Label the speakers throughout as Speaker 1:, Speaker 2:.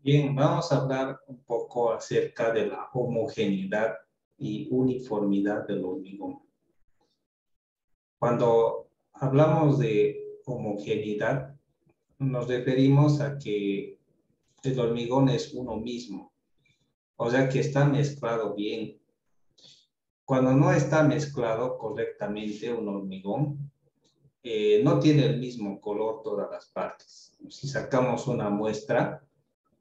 Speaker 1: Bien, vamos a hablar un poco acerca de la homogeneidad y uniformidad del hormigón. Cuando hablamos de homogeneidad, nos referimos a que el hormigón es uno mismo, o sea que está mezclado bien. Cuando no está mezclado correctamente un hormigón, no tiene el mismo color todas las partes. Si sacamos una muestra,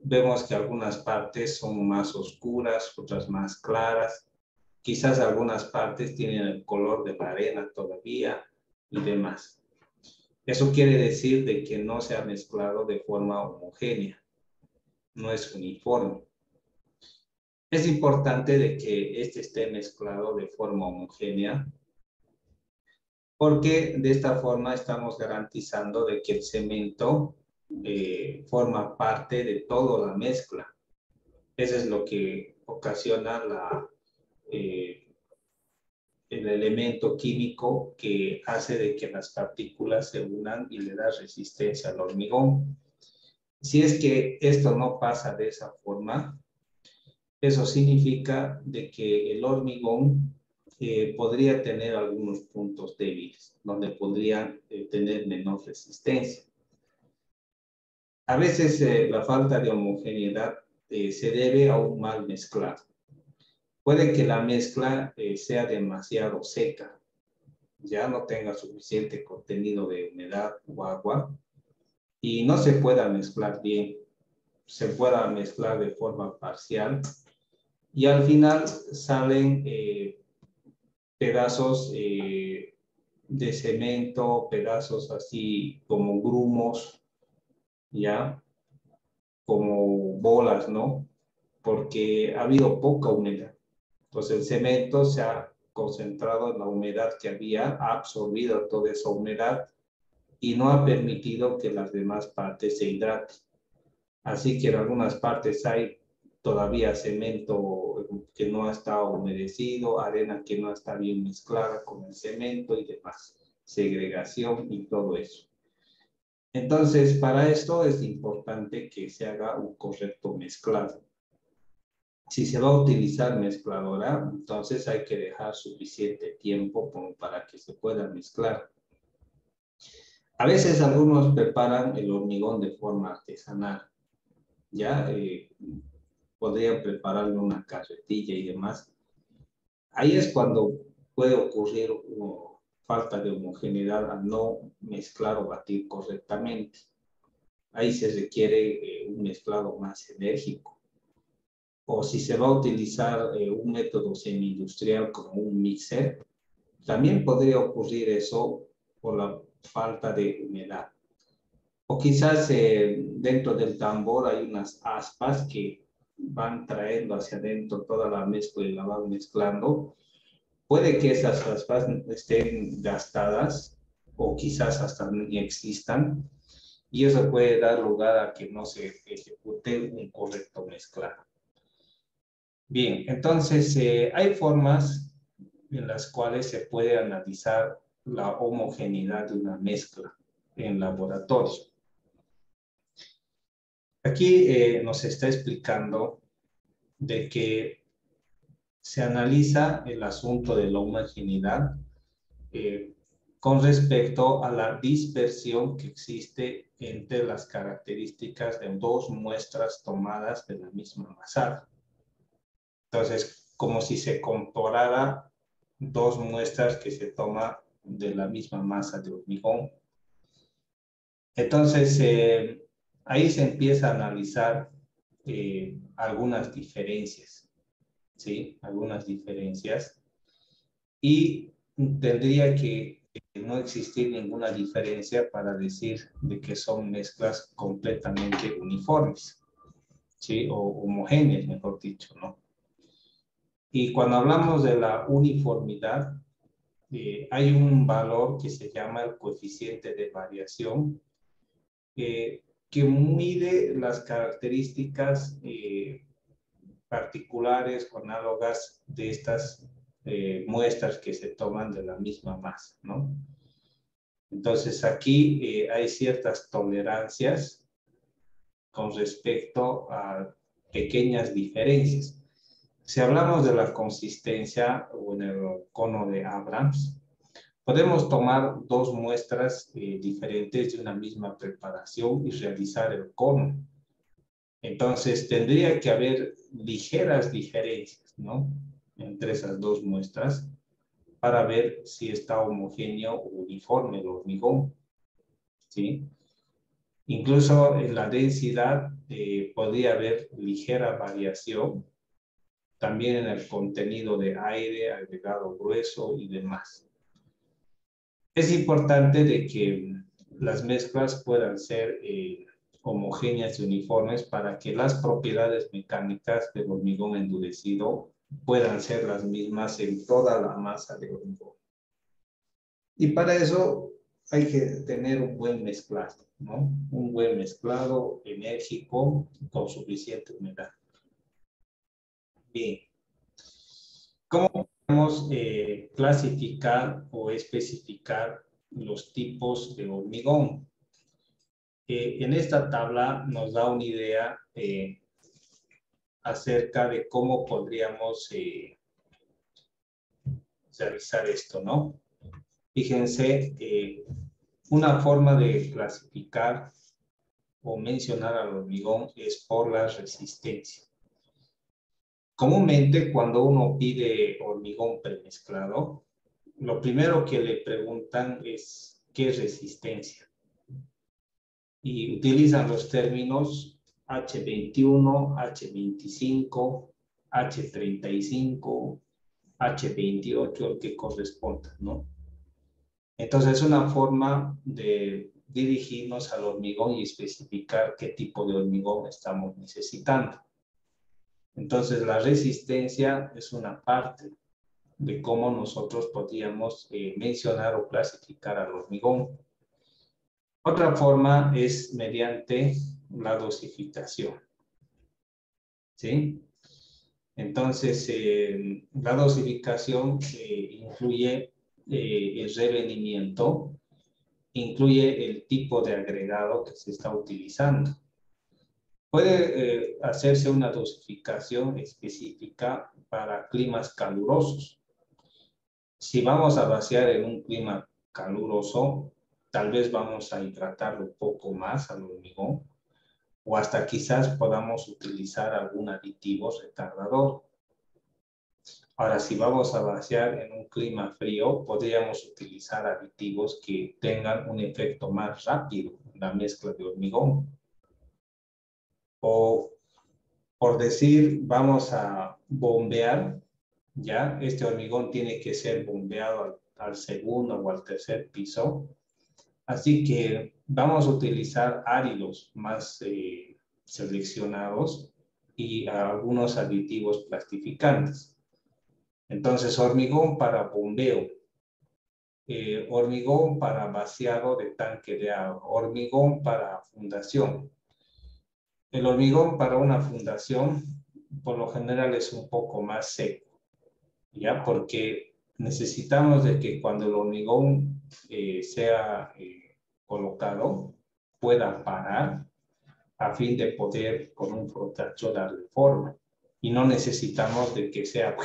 Speaker 1: vemos que algunas partes son más oscuras, otras más claras. Quizás algunas partes tienen el color de la arena todavía y demás. Eso quiere decir de que no se ha mezclado de forma homogénea, no es uniforme. Es importante de que este esté mezclado de forma homogénea porque de esta forma estamos garantizando de que el cemento forma parte de toda la mezcla. Eso es lo que ocasiona el elemento químico que hace de que las partículas se unan y le da resistencia al hormigón. Si es que esto no pasa de esa forma, eso significa de que el hormigón podría tener algunos puntos débiles, donde podría tener menor resistencia. A veces la falta de homogeneidad se debe a un mal mezclado. Puede que la mezcla sea demasiado seca, ya no tenga suficiente contenido de humedad o agua y no se pueda mezclar bien, se pueda mezclar de forma parcial y al final salen pedazos de cemento, pedazos así como grumos, ya, como bolas, ¿no? Porque ha habido poca humedad. Entonces el cemento se ha concentrado en la humedad que había, ha absorbido toda esa humedad y no ha permitido que las demás partes se hidraten. Así que en algunas partes hay todavía cemento que no ha estado humedecido, arena que no está bien mezclada con el cemento y demás, segregación y todo eso. Entonces, para esto es importante que se haga un correcto mezclado. Si se va a utilizar mezcladora, entonces hay que dejar suficiente tiempo como para que se pueda mezclar. A veces algunos preparan el hormigón de forma artesanal, ya podrían prepararle una carretilla y demás. Ahí es cuando puede ocurrir falta de homogeneidad al no mezclar o batir correctamente. Ahí se requiere un mezclado más enérgico. O si se va a utilizar un método semi-industrial como un mixer, también podría ocurrir eso por la falta de humedad. O quizás dentro del tambor hay unas aspas que van trayendo hacia adentro toda la mezcla y la van mezclando. Puede que esas aspas estén gastadas o quizás hasta ni existan y eso puede dar lugar a que no se ejecute un correcto mezclado. Bien, entonces hay formas en las cuales se puede analizar la homogeneidad de una mezcla en laboratorio. Aquí nos está explicando de que se analiza el asunto de la homogeneidad con respecto a la dispersión que existe entre las características de dos muestras tomadas de la misma masada. Entonces, como si se comparara dos muestras que se toman de la misma masa de hormigón. Entonces, ahí se empieza a analizar algunas diferencias, ¿sí? Algunas diferencias. Y tendría que no existir ninguna diferencia para decir de que son mezclas completamente uniformes, ¿sí? O homogéneas, mejor dicho, ¿no? Y cuando hablamos de la uniformidad, hay un valor que se llama el coeficiente de variación, que mide las características particulares o análogas de estas muestras que se toman de la misma masa, ¿no? Entonces aquí hay ciertas tolerancias con respecto a pequeñas diferencias. Si hablamos de la consistencia o en el cono de Abrams, podemos tomar dos muestras diferentes de una misma preparación y realizar el cono. Entonces, tendría que haber ligeras diferencias, ¿no? Entre esas dos muestras para ver si está homogéneo o uniforme el hormigón, ¿sí? Incluso en la densidad podría haber ligera variación, también en el contenido de aire, agregado grueso y demás. Es importante de que las mezclas puedan ser homogéneas y uniformes para que las propiedades mecánicas del hormigón endurecido puedan ser las mismas en toda la masa de hormigón. Y para eso hay que tener un buen mezclado, ¿no? Un buen mezclado enérgico con suficiente humedad. Bien. ¿Cómo podemos clasificar o especificar los tipos de hormigón? En esta tabla nos da una idea acerca de cómo podríamos realizar esto, ¿no? Fíjense, una forma de clasificar o mencionar al hormigón es por la resistencia. Comúnmente, cuando uno pide hormigón premezclado, lo primero que le preguntan es ¿qué es resistencia? Y utilizan los términos H21, H25, H35, H28, el que corresponda, ¿no? Entonces, es una forma de dirigirnos al hormigón y especificar qué tipo de hormigón estamos necesitando. Entonces, la resistencia es una parte de cómo nosotros podríamos mencionar o clasificar al hormigón. Otra forma es mediante la dosificación, ¿sí? Entonces, la dosificación incluye el revenimiento, incluye el tipo de agregado que se está utilizando. Puede hacerse una dosificación específica para climas calurosos. Si vamos a vaciar en un clima caluroso, tal vez vamos a hidratarlo un poco más al hormigón o hasta quizás podamos utilizar algún aditivo retardador. Ahora, si vamos a vaciar en un clima frío, podríamos utilizar aditivos que tengan un efecto más rápido en la mezcla de hormigón. O, por decir, vamos a bombear, ¿ya? Este hormigón tiene que ser bombeado al segundo o al tercer piso. Así que vamos a utilizar áridos más seleccionados y algunos aditivos plastificantes. Entonces, hormigón para bombeo, hormigón para vaciado de tanque de agua, hormigón para fundación. El hormigón para una fundación, por lo general, es un poco más seco, ¿ya? Porque necesitamos de que cuando el hormigón sea colocado, pueda parar a fin de poder con un frotacho darle forma. Y no necesitamos de que sea,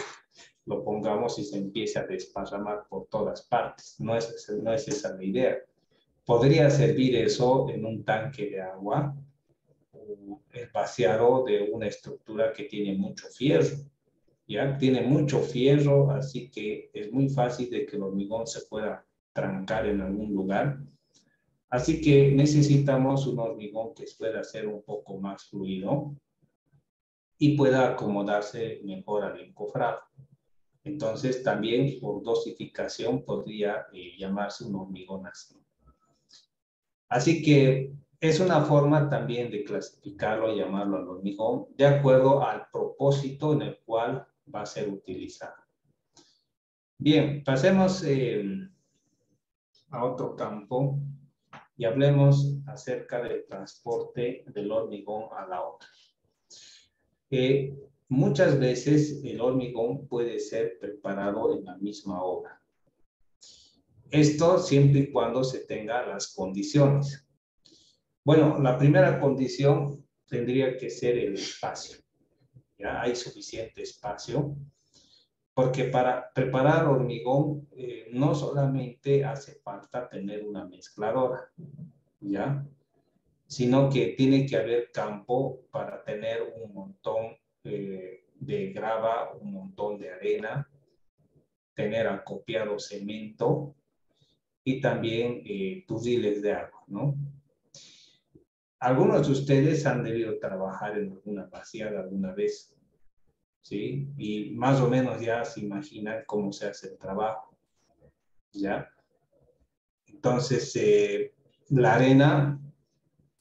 Speaker 1: lo pongamos y se empiece a desparramar por todas partes. No es esa la idea. Podría servir eso en un tanque de agua o el vaciado de una estructura que tiene mucho fierro. ¿Ya? Tiene mucho fierro, así que es muy fácil de que el hormigón se pueda trancar en algún lugar. Así que necesitamos un hormigón que pueda ser un poco más fluido y pueda acomodarse mejor al encofrado. Entonces, también por dosificación podría llamarse un hormigón así. Así que es una forma también de clasificarlo, llamarlo al hormigón, de acuerdo al propósito en el cual va a ser utilizado. Bien, pasemos a otro campo y hablemos acerca del transporte del hormigón a la obra. Muchas veces el hormigón puede ser preparado en la misma obra. Esto siempre y cuando se tengan las condiciones. Bueno, la primera condición tendría que ser el espacio. Ya hay suficiente espacio, porque para preparar hormigón no solamente hace falta tener una mezcladora, ¿ya? Sino que tiene que haber campo para tener un montón de grava, un montón de arena, tener acopiado cemento y también turriles de agua, ¿no? Algunos de ustedes han debido trabajar en alguna vaciada alguna vez, ¿sí? Y más o menos ya se imaginan cómo se hace el trabajo, ¿ya? Entonces, la arena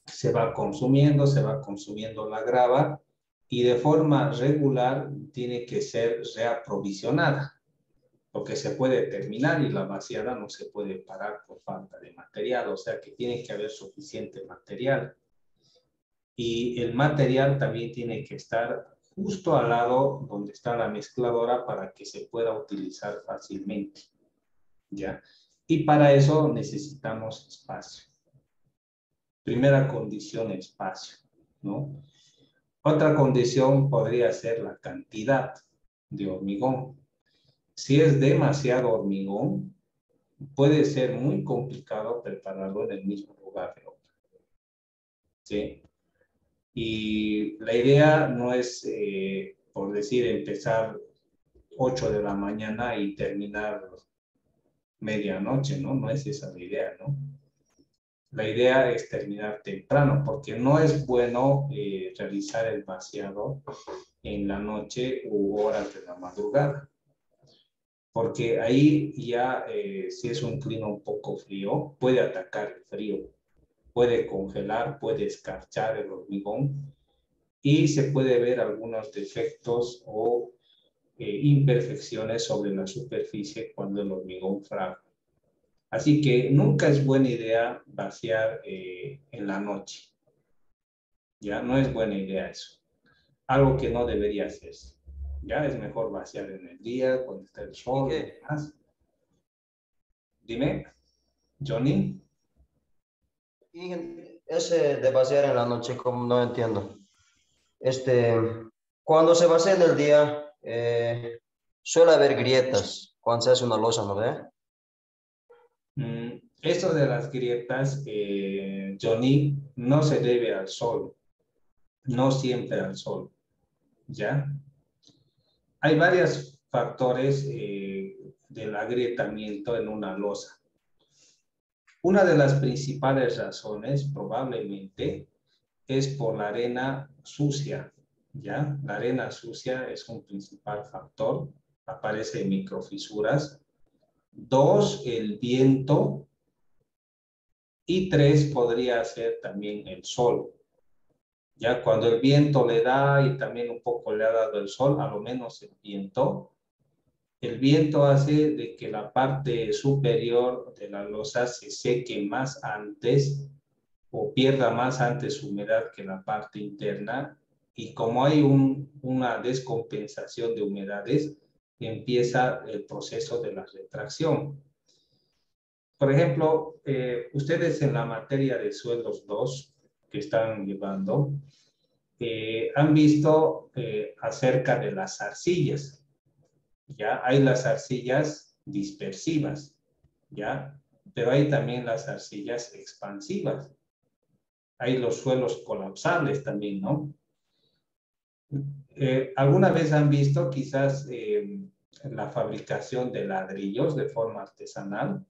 Speaker 1: se va consumiendo la grava y de forma regular tiene que ser reaprovisionada, porque se puede terminar y la vaciada no se puede parar por falta de material, o sea que tiene que haber suficiente material. Y el material también tiene que estar justo al lado donde está la mezcladora para que se pueda utilizar fácilmente, ¿ya? Y para eso necesitamos espacio. Primera condición, espacio, ¿no? Otra condición podría ser la cantidad de hormigón. Si es demasiado hormigón, puede ser muy complicado prepararlo en el mismo lugar de otro, ¿sí? Y la idea no es, por decir, empezar 8 de la mañana y terminar medianoche, ¿no? No es esa la idea, ¿no? La idea es terminar temprano, porque no es bueno realizar el vaciado en la noche u horas de la madrugada, porque ahí ya, si es un clima un poco frío, puede atacar el frío, puede congelar, puede escarchar el hormigón y se puede ver algunos defectos o imperfecciones sobre la superficie cuando el hormigón fragua. Así que nunca es buena idea vaciar en la noche. Ya no es buena idea eso. Algo que no debería hacerse. Ya es mejor vaciar en el día, cuando está el sol y
Speaker 2: Miguel,
Speaker 1: demás. Dime, Johnny.
Speaker 2: y ese de vaciar en la noche, como no entiendo. Este, cuando se vacía en el día, suele haber grietas cuando se hace una losa, ¿no ve?
Speaker 1: Esto de las grietas, Johnny, no se debe al sol, no siempre al sol, ¿ya? Hay varios factores del agrietamiento en una losa. Una de las principales razones, probablemente, es por la arena sucia, ¿ya? La arena sucia es un principal factor, aparece en microfisuras. Dos, el viento. Y tres, podría ser también el sol. Ya cuando el viento le da y también un poco le ha dado el sol, a lo menos el viento hace de que la parte superior de la losa se seque más antes o pierda más antes humedad que la parte interna, y como hay una descompensación de humedades, empieza el proceso de la retracción. Por ejemplo, ustedes en la materia de suelos 2 que están llevando, han visto acerca de las arcillas. Ya hay las arcillas dispersivas, ya, pero hay también las arcillas expansivas. Hay los suelos colapsables también, ¿no? ¿Alguna vez han visto quizás la fabricación de ladrillos de forma artesanal?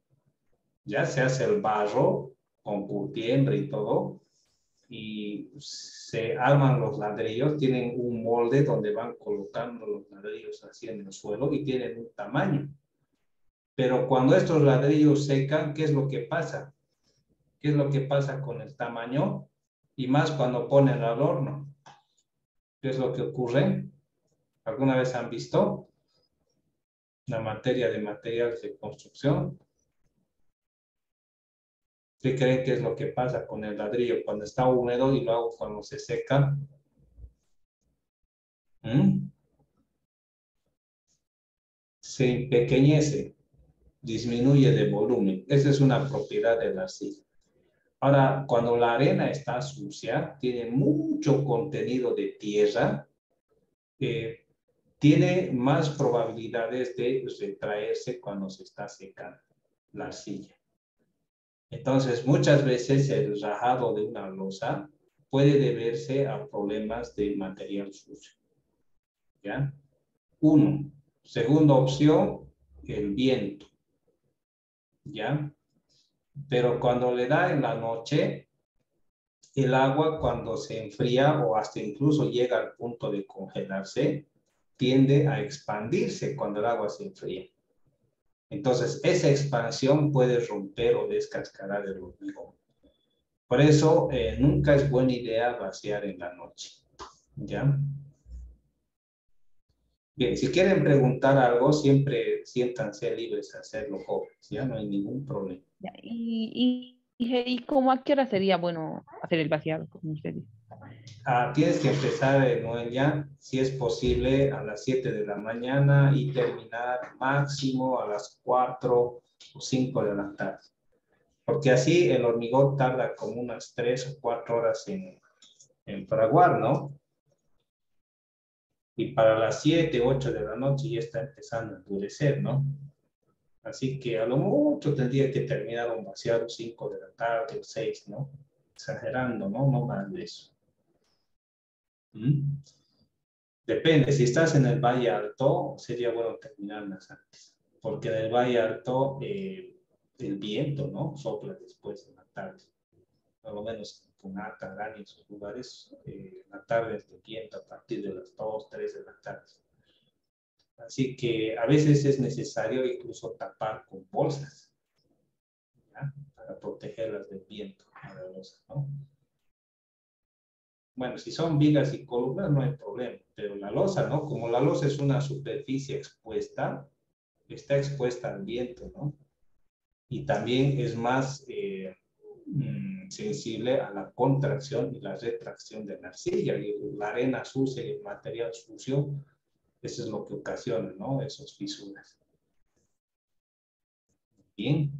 Speaker 1: Ya se hace el barro con curtiembre y todo, y se arman los ladrillos, tienen un molde donde van colocando los ladrillos así en el suelo y tienen un tamaño. Pero cuando estos ladrillos secan, ¿qué es lo que pasa? ¿Qué es lo que pasa con el tamaño? Y más cuando ponen al horno. ¿Qué es lo que ocurre? ¿Alguna vez han visto la materia de materiales de construcción? ¿Qué creen que es lo que pasa con el ladrillo cuando está húmedo y luego cuando se seca? ¿Mm? Se empequeñece, disminuye de volumen. Esa es una propiedad de la arcilla. Ahora, cuando la arena está sucia, tiene mucho contenido de tierra, eh, tiene más probabilidades de retraerse cuando se está secando la arcilla. Entonces, muchas veces el rajado de una losa puede deberse a problemas de material sucio. ¿Ya? Uno. Segunda opción, el viento. ¿Ya? Pero cuando le da en la noche, el agua cuando se enfría o hasta incluso llega al punto de congelarse, tiende a expandirse cuando el agua se enfría. Entonces, esa expansión puede romper o descascarar el hormigón. Por eso, nunca es buena idea vaciar en la noche. ¿Ya? Bien, si quieren preguntar algo, siempre siéntanse libres a hacerlo, jóvenes. Ya no hay ningún problema.
Speaker 3: Ya, y cómo a qué hora sería bueno hacer el vaciado, como usted dice?
Speaker 1: Tienes que empezar, Noelia, si es posible, a las 7 de la mañana y terminar máximo a las 4 o 5 de la tarde. Porque así el hormigón tarda como unas 3 o 4 horas en fraguar, ¿no? Y para las 7, 8 de la noche ya está empezando a endurecer, ¿no? Así que a lo mucho tendría que terminar un vaciado 5 de la tarde o 6, ¿no? Exagerando, ¿no? No más de eso. ¿Mm? Depende, si estás en el Valle Alto, sería bueno terminarlas antes, porque en el Valle Alto el viento, ¿no? Sopla después de la tarde. Por lo menos en Punata, Arani, en esos lugares, la tarde es de viento a partir de las 2, 3 de la tarde. Así que a veces es necesario incluso tapar con bolsas, ¿ya? Para protegerlas del viento, ¿no? Bueno, si son vigas y columnas no hay problema, pero la losa, ¿no? Como la losa es una superficie expuesta, está expuesta al viento, ¿no? Y también es más sensible a la contracción y la retracción de la arcilla. Y la arena sucia y el material sucio, eso es lo que ocasiona, ¿no? Esas fisuras. Bien.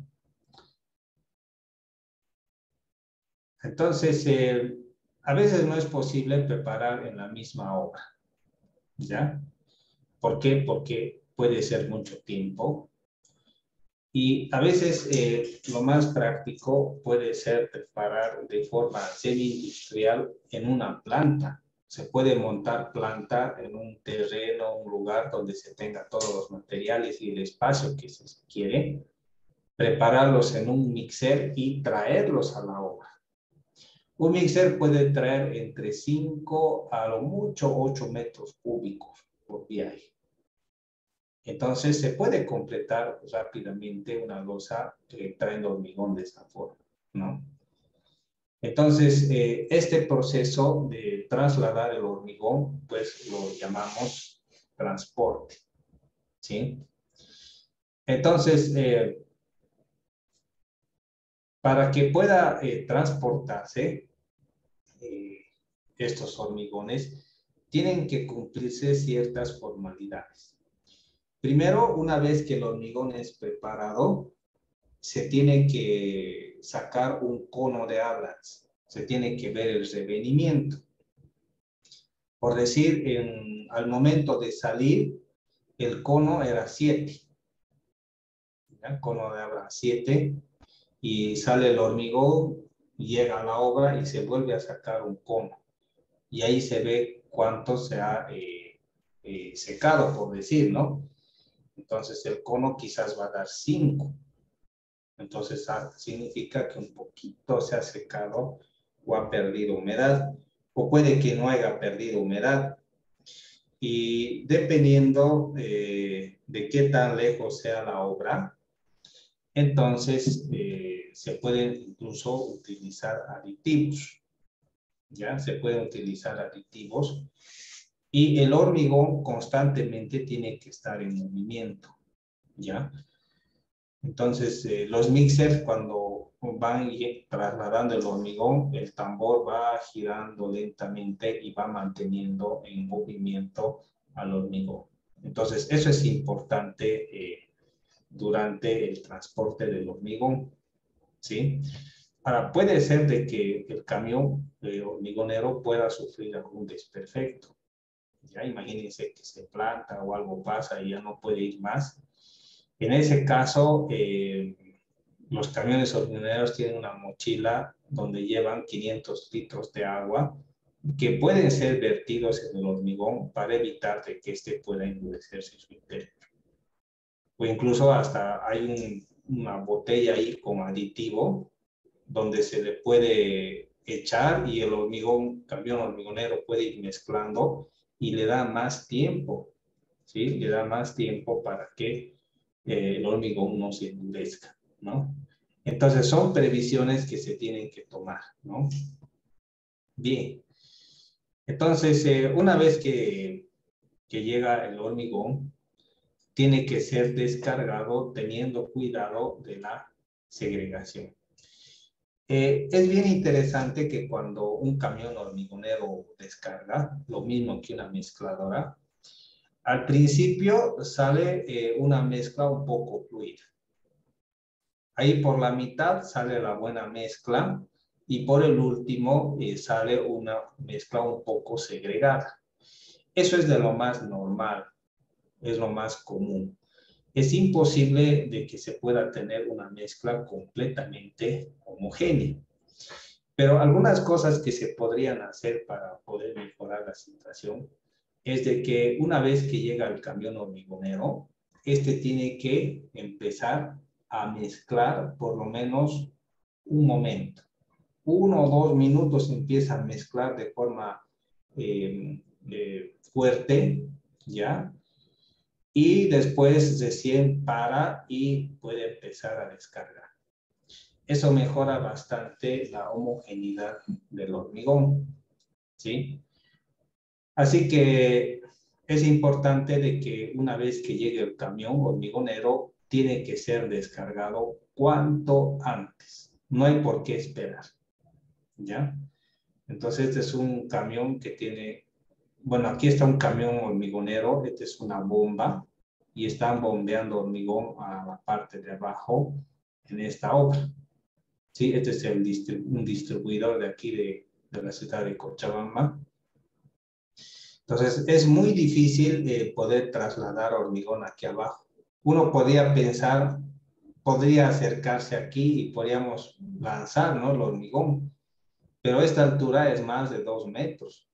Speaker 1: Entonces, a veces no es posible preparar en la misma obra, ¿ya? ¿Por qué? Porque puede ser mucho tiempo. Y a veces lo más práctico puede ser preparar de forma semi-industrial en una planta. Se puede montar planta en un terreno, un lugar donde se tenga todos los materiales y el espacio que se quiere, prepararlos en un mixer y traerlos a la obra. Un mixer puede traer entre 5 a lo mucho 8 metros cúbicos por viaje. Entonces se puede completar rápidamente una losa trayendo hormigón de esa forma, ¿no? Entonces, este proceso de trasladar el hormigón, pues lo llamamos transporte, ¿sí? Entonces, para que pueda transportarse estos hormigones, tienen que cumplirse ciertas formalidades. Primero, una vez que el hormigón es preparado, se tiene que sacar un cono de Abrams, se tiene que ver el revenimiento. Por decir, al momento de salir, el cono era 7, cono de Abrams 7, y sale el hormigón, llega a la obra y se vuelve a sacar un cono. Y ahí se ve cuánto se ha secado, por decir, ¿no? Entonces el cono quizás va a dar 5. Entonces significa que un poquito se ha secado o ha perdido humedad, o puede que no haya perdido humedad. Y dependiendo de qué tan lejos sea la obra, entonces se pueden incluso utilizar aditivos. ¿Ya? Se pueden utilizar aditivos. Y el hormigón constantemente tiene que estar en movimiento. ¿Ya? Entonces, los mixers cuando van trasladando el hormigón, el tambor va girando lentamente y va manteniendo en movimiento al hormigón. Entonces, eso es importante durante el transporte del hormigón, ¿sí? Ahora, puede ser de que el camión hormigonero pueda sufrir algún desperfecto. Ya imagínense que se planta o algo pasa y ya no puede ir más. En ese caso, los camiones hormigoneros tienen una mochila donde llevan 500 litros de agua que pueden ser vertidos en el hormigón para evitar de que éste pueda endurecerse en su interior. O incluso hasta hay una botella ahí con aditivo donde se le puede echar y el hormigón, camión hormigonero puede ir mezclando y le da más tiempo, ¿sí? Le da más tiempo para que el hormigón no se endurezca, ¿no? Entonces son previsiones que se tienen que tomar, ¿no? Bien. Entonces, una vez que llega el hormigón, tiene que ser descargado teniendo cuidado de la segregación. Es bien interesante que cuando un camión hormigonero descarga, lo mismo que una mezcladora, al principio sale una mezcla un poco fluida. Ahí por la mitad sale la buena mezcla y por el último sale una mezcla un poco segregada. Eso es de lo más normal, es lo más común. Es imposible de que se pueda tener una mezcla completamente homogénea. Pero algunas cosas que se podrían hacer para poder mejorar la situación es de que una vez que llega el camión hormigonero, este tiene que empezar a mezclar por lo menos un momento. 1 o 2 minutos empieza a mezclar de forma fuerte, ¿ya? Y después recién para y puede empezar a descargar. Eso mejora bastante la homogeneidad del hormigón, ¿sí? Así que es importante de que una vez que llegue el camión hormigonero, tiene que ser descargado cuanto antes. No hay por qué esperar, ¿ya? Entonces, este es un camión que tiene, bueno, aquí está un camión hormigonero, esta es una bomba, y están bombeando hormigón a la parte de abajo en esta obra. Sí, este es un distribuidor de aquí de la ciudad de Cochabamba. Entonces, es muy difícil poder trasladar hormigón aquí abajo. Uno podría pensar, podría acercarse aquí y podríamos lanzar, ¿no?, el hormigón, pero esta altura es más de 2 metros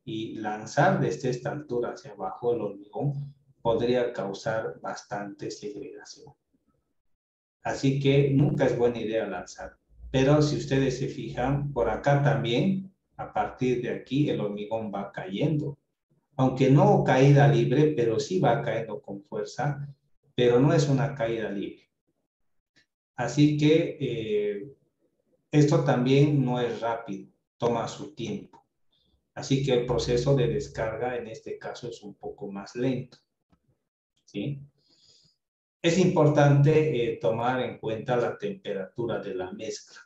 Speaker 1: y lanzar desde esta altura hacia abajo el hormigón podría causar bastante segregación. Así que nunca es buena idea lanzar. Pero si ustedes se fijan, por acá también, a partir de aquí, el hormigón va cayendo. Aunque no caída libre, pero sí va cayendo con fuerza, pero no es una caída libre. Así que esto también no es rápido, toma su tiempo. Así que el proceso de descarga en este caso es un poco más lento, ¿sí? Es importante tomar en cuenta la temperatura de la mezcla,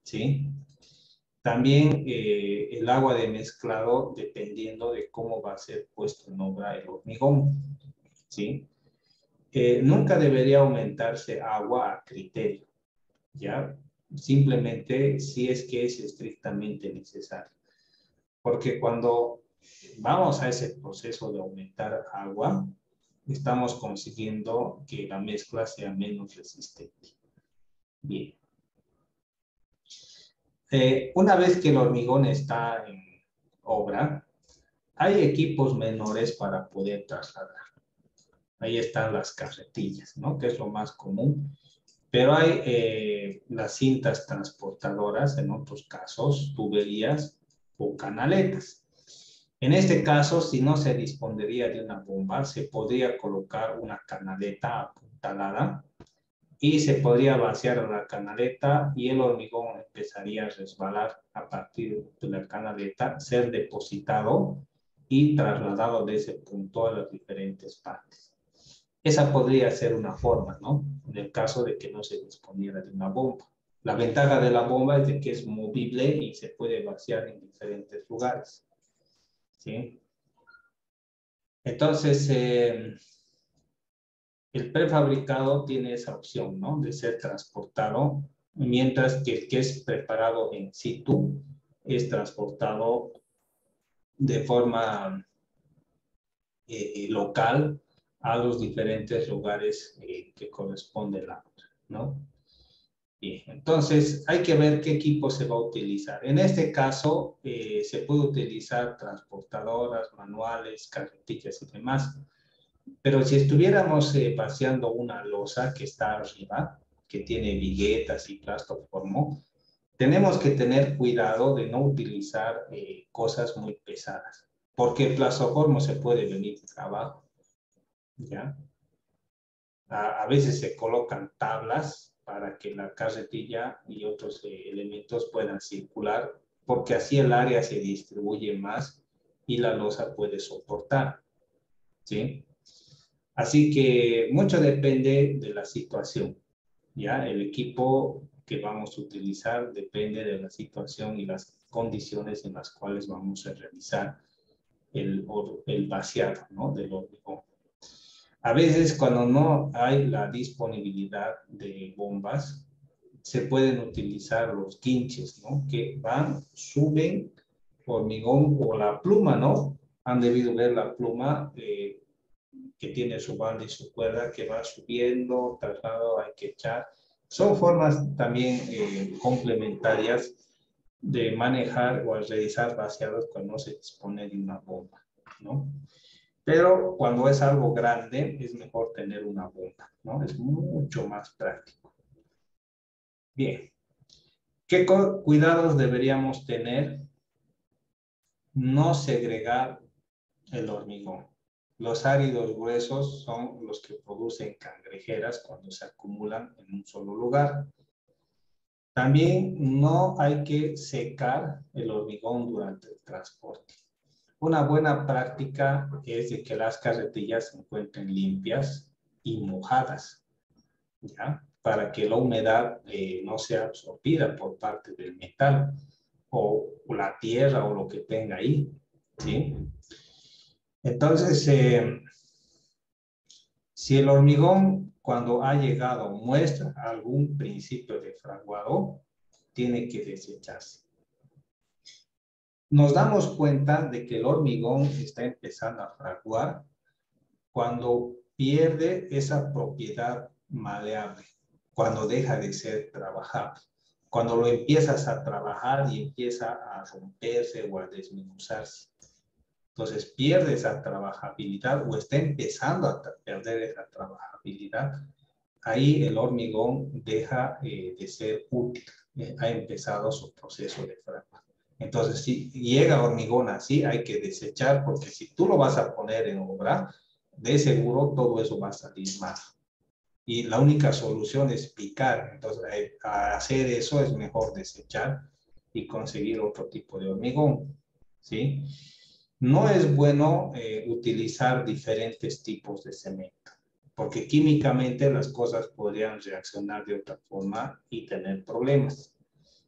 Speaker 1: ¿sí? También el agua de mezclado dependiendo de cómo va a ser puesto en obra el hormigón, ¿sí? Nunca debería aumentarse agua a criterio, ¿ya? Simplemente si es que es estrictamente necesario. Porque cuando vamos a ese proceso de aumentar agua, estamos consiguiendo que la mezcla sea menos resistente. Bien. Una vez que el hormigón está en obra, hay equipos menores para poder trasladar. Ahí están las carretillas, ¿no?, que es lo más común. Pero hay las cintas transportadoras, en otros casos, tuberías o canaletas. En este caso, si no se dispondría de una bomba, se podría colocar una canaleta apuntalada y se podría vaciar la canaleta y el hormigón empezaría a resbalar a partir de la canaleta, ser depositado y trasladado de ese punto a las diferentes partes. Esa podría ser una forma, ¿no?, en el caso de que no se disponiera de una bomba. La ventaja de la bomba es de que es movible y se puede vaciar en diferentes lugares, ¿sí? Entonces, el prefabricado tiene esa opción, ¿no?, de ser transportado mientras que el que es preparado en situ es transportado de forma local a los diferentes lugares que corresponde el auto, ¿no? Bien, entonces hay que ver qué equipo se va a utilizar. En este caso, se puede utilizar transportadoras, manuales, carretillas y demás. Pero si estuviéramos vaciando una losa que está arriba, que tiene viguetas y plastoformo, tenemos que tener cuidado de no utilizar cosas muy pesadas, porque el plastoformo se puede venir de abajo, ¿ya? A veces se colocan tablas para que la carretilla y otros elementos puedan circular, porque así el área se distribuye más y la losa puede soportar, ¿sí? Así que mucho depende de la situación, ¿ya? El equipo que vamos a utilizar depende de la situación y las condiciones en las cuales vamos a realizar el vaciado, ¿no? Del hormigón. A veces cuando no hay la disponibilidad de bombas, se pueden utilizar los quinches, ¿no? Que van, suben hormigón o la pluma, ¿no? Han debido ver la pluma que tiene su banda y su cuerda que va subiendo, traslado hay que echar. Son formas también complementarias de manejar o realizar vaciados cuando no se dispone de una bomba, ¿no? Pero cuando es algo grande, es mejor tener una bomba, ¿no? Es mucho más práctico. Bien. ¿Qué cuidados deberíamos tener? No segregar el hormigón. Los áridos gruesos son los que producen cangrejeras cuando se acumulan en un solo lugar. También no hay que secar el hormigón durante el transporte. Una buena práctica es de que las carretillas se encuentren limpias y mojadas, ¿ya? Para que la humedad no sea absorbida por parte del metal o la tierra o lo que tenga ahí, ¿sí? Entonces, si el hormigón cuando ha llegado muestra algún principio de fraguado, tiene que desecharse. Nos damos cuenta de que el hormigón está empezando a fraguar cuando pierde esa propiedad maleable, cuando deja de ser trabajable, cuando lo empiezas a trabajar y empieza a romperse o a desmenuzarse. Entonces pierde esa trabajabilidad o está empezando a perder esa trabajabilidad. Ahí el hormigón deja de ser útil, ha empezado su proceso de fraguado. Entonces, si llega hormigón así, hay que desechar, porque si tú lo vas a poner en obra, de seguro todo eso va a salir mal. Y la única solución es picar. Entonces, a hacer eso es mejor desechar y conseguir otro tipo de hormigón, ¿sí? No es bueno utilizar diferentes tipos de cemento, porque químicamente las cosas podrían reaccionar de otra forma y tener problemas.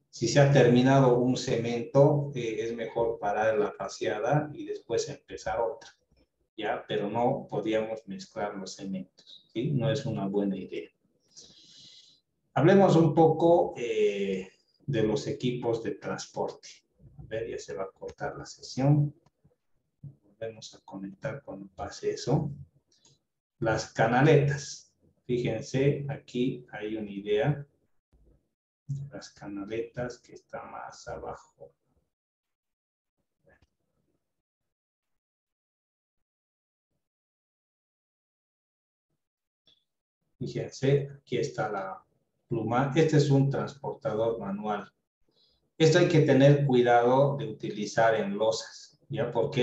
Speaker 1: Si se ha terminado un cemento, es mejor parar la vaciada y después empezar otra, ¿ya? Pero no podríamos mezclar los cementos, ¿sí? No es una buena idea. Hablemos un poco de los equipos de transporte. A ver, ya se va a cortar la sesión. Volvemos a conectar cuando pase eso. Las canaletas. Fíjense, aquí hay una idea. Las canaletas que está más abajo. Fíjense, aquí está la pluma. Este es un transportador manual. Esto hay que tener cuidado de utilizar en losas, ¿ya? Porque